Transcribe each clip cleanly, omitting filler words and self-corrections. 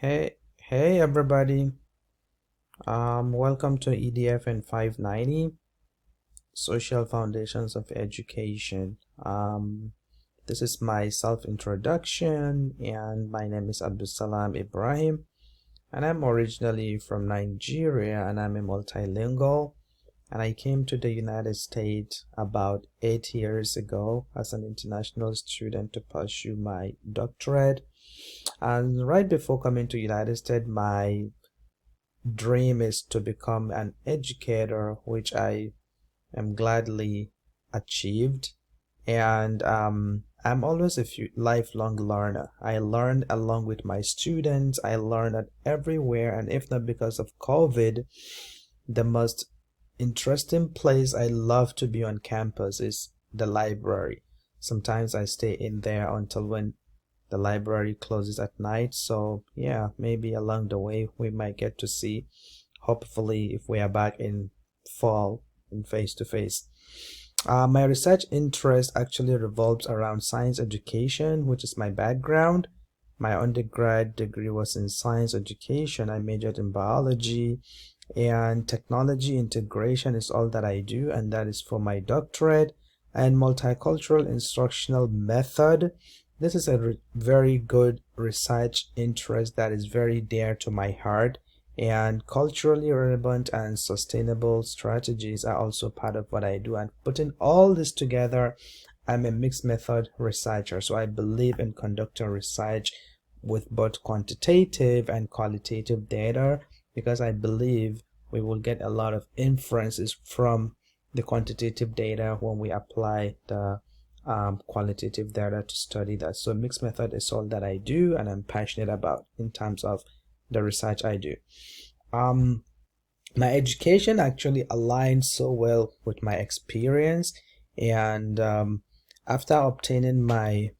Hey everybody. Welcome to EDF and 590 Social Foundations of Education. This is my self-introduction, and my name is Abdulsalam Ibrahim, and I'm originally from Nigeria, and I'm a multilingual, and I came to the United States about 8 years ago as an international student to pursue my doctorate. And right before coming to United States, my dream is to become an educator, which I am gladly achieved. And I'm always a lifelong learner. I learn along with my students. I learn at everywhere, and if not because of COVID, the most interesting place I love to be on campus is the library. Sometimes I stay in there until when the library closes at night. So yeah, maybe along the way we might get to see, hopefully, if we are back in fall in face to face. My research interest actually revolves around science education, which is my background. My undergrad degree was in science education. I majored in biology, and technology integration is all that I do, and that is for my doctorate. And multicultural instructional method, this is a very good research interest that is very dear to my heart, and culturally relevant and sustainable strategies are also part of what I do. And putting all this together, I'm a mixed method researcher, so I believe in conducting research with both quantitative and qualitative data, because I believe we will get a lot of inferences from the quantitative data when we apply the qualitative data to study that. So mixed method is all that I do, and I'm passionate about in terms of the research I do. My education actually aligns so well with my experience, and after obtaining my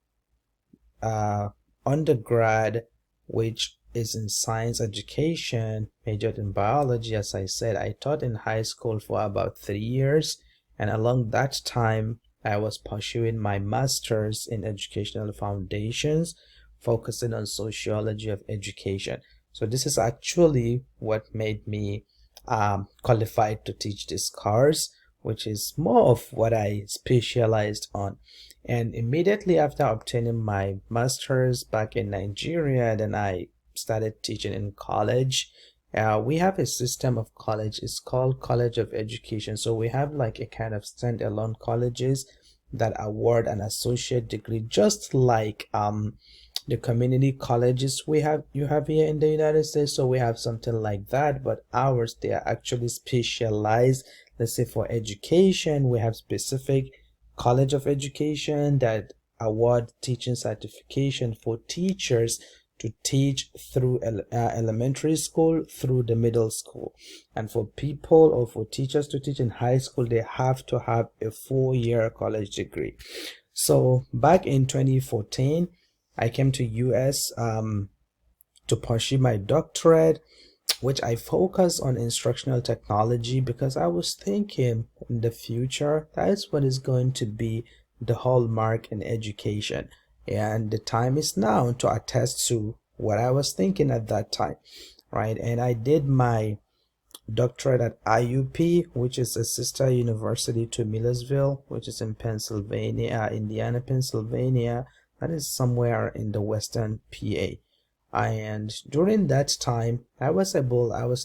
undergrad, which is in science education, majored in biology. As I said, I taught in high school for about 3 years, and along that time I was pursuing my master's in educational foundations, focusing on sociology of education. So this is actually what made me qualified to teach this course, which is more of what I specialized on. And immediately after obtaining my master's back in Nigeria, then I started teaching in college. We have a system of college. It's called College of Education. So we have like a kind of standalone colleges that award an associate degree, just like the community colleges you have here in the United States. So we have something like that, but ours, they are actually specialized. Let's say for education, we have specific College of Education that award teaching certification for teachers to teach through elementary school through the middle school, and for people or for teachers to teach in high school, they have to have a 4-year college degree. So back in 2014, I came to US to pursue my doctorate, which I focus on instructional technology, because I was thinking in the future that is what is going to be the hallmark in education. And the time is now to attest to what I was thinking at that time, right? And I did my doctorate at IUP, which is a sister university to Millersville, which is in Pennsylvania, Indiana, Pennsylvania. That is somewhere in the western PA. And during that time, I was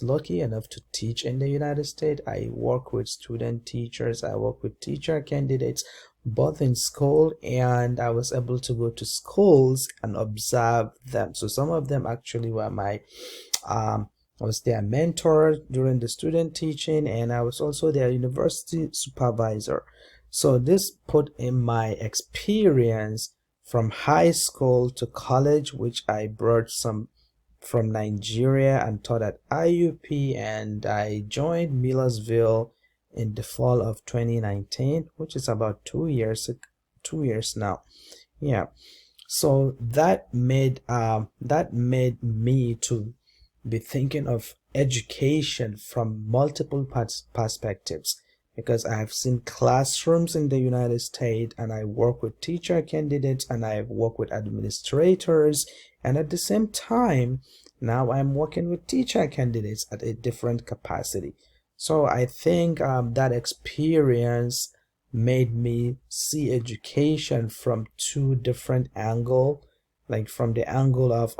lucky enough to teach in the United States. I work with student teachers, I work with teacher candidates, both in school, and I was able to go to schools and observe them. So some of them actually were my I was their mentor during the student teaching, and I was also their university supervisor. So this put in my experience from high school to college, which I brought some from Nigeria and taught at IUP, and I joined Millersville in the fall of 2019, which is about 2 years now. Yeah. So that made me to be thinking of education from multiple perspectives, because I have seen classrooms in the United States, and I work with teacher candidates, and I work with administrators, and at the same time now I'm working with teacher candidates at a different capacity. So I think that experience made me see education from two different angles, like from the angle of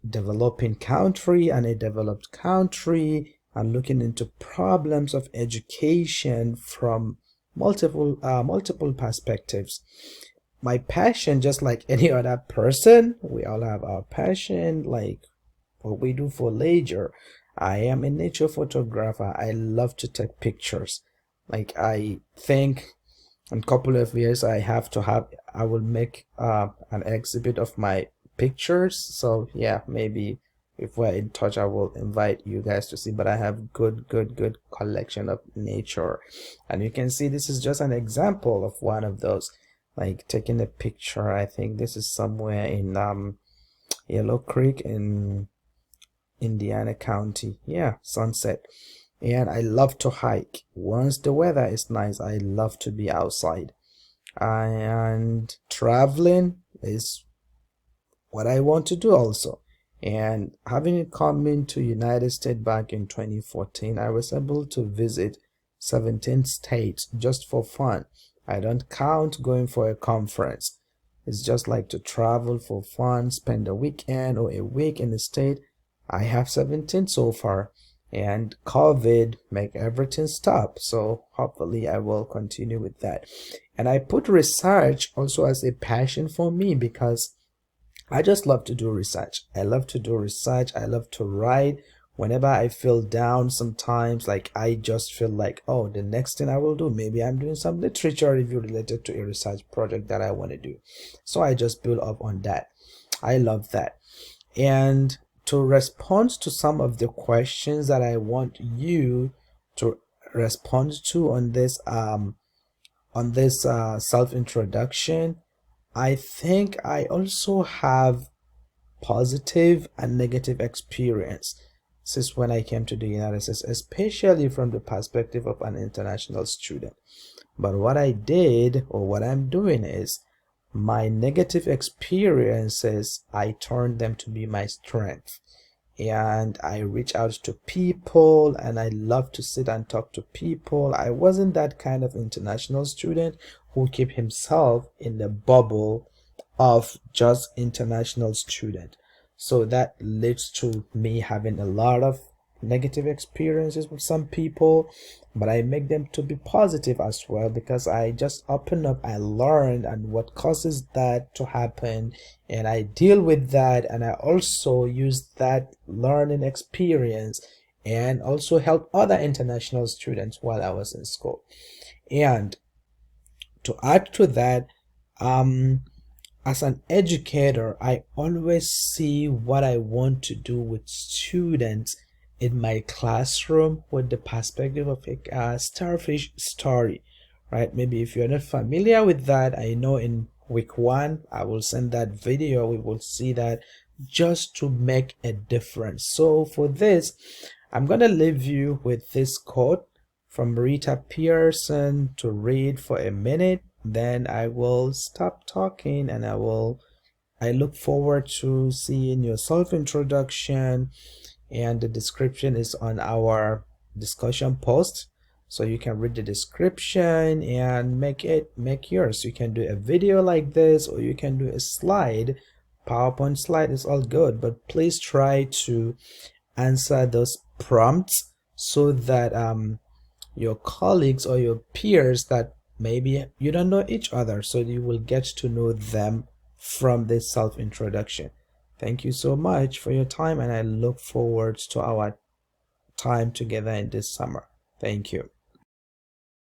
developing country and a developed country, and looking into problems of education from multiple perspectives. My passion, just like any other person, we all have our passion, like what we do for leisure. I am a nature photographer. I love to take pictures. Like, I think in a couple of years I will make an exhibit of my pictures. So yeah, maybe if we're in touch, I will invite you guys to see. But I have good collection of nature, and you can see this is just an example of one of those, like taking a picture. I think this is somewhere in Yellow Creek in Indiana County. Yeah, sunset. And I love to hike. Once the weather is nice, I love to be outside. And traveling is what I want to do also. And having come into United States back in 2014, I was able to visit 17 states just for fun. I don't count going for a conference. It's just like to travel for fun, spend a weekend or a week in the state. I have 17 so far, and COVID make everything stop. So hopefully I will continue with that. And I put research also as a passion for me, because I just love to do research. I love to do research. I love to write. Whenever I feel down sometimes, like I just feel like, oh, the next thing I will do, maybe I'm doing some literature review related to a research project that I want to do. So I just build up on that. I love that. And to respond to some of the questions that I want you to respond to on this self-introduction, I think I also have positive and negative experience since when I came to the United States, especially from the perspective of an international student. But what I did, or what I'm doing, is my negative experiences, I turned them to be my strength. And I reach out to people, and I love to sit and talk to people. I wasn't that kind of international student who keep himself in the bubble of just international student. So that leads to me having a lot of negative experiences with some people, but I make them to be positive as well, because I just open up, I learned and what causes that to happen, and I deal with that, and I also use that learning experience and also help other international students while I was in school. And to add to that, as an educator, I always see what I want to do with students in my classroom with the perspective of a starfish story, right? Maybe if you're not familiar with that, I know in week 1 I will send that video. We will see that, just to make a difference. So for this, I'm gonna leave you with this quote from Rita Pearson to read for a minute. Then I will stop talking, and I look forward to seeing your self-introduction, and the description is on our discussion post, so you can read the description and make yours. You can do a video like this, or you can do a slide. PowerPoint slide is all good, but please try to answer those prompts so that your colleagues or your peers that maybe you don't know each other, so you will get to know them from this self-introduction. Thank you so much for your time, and I look forward to our time together in this summer. Thank you.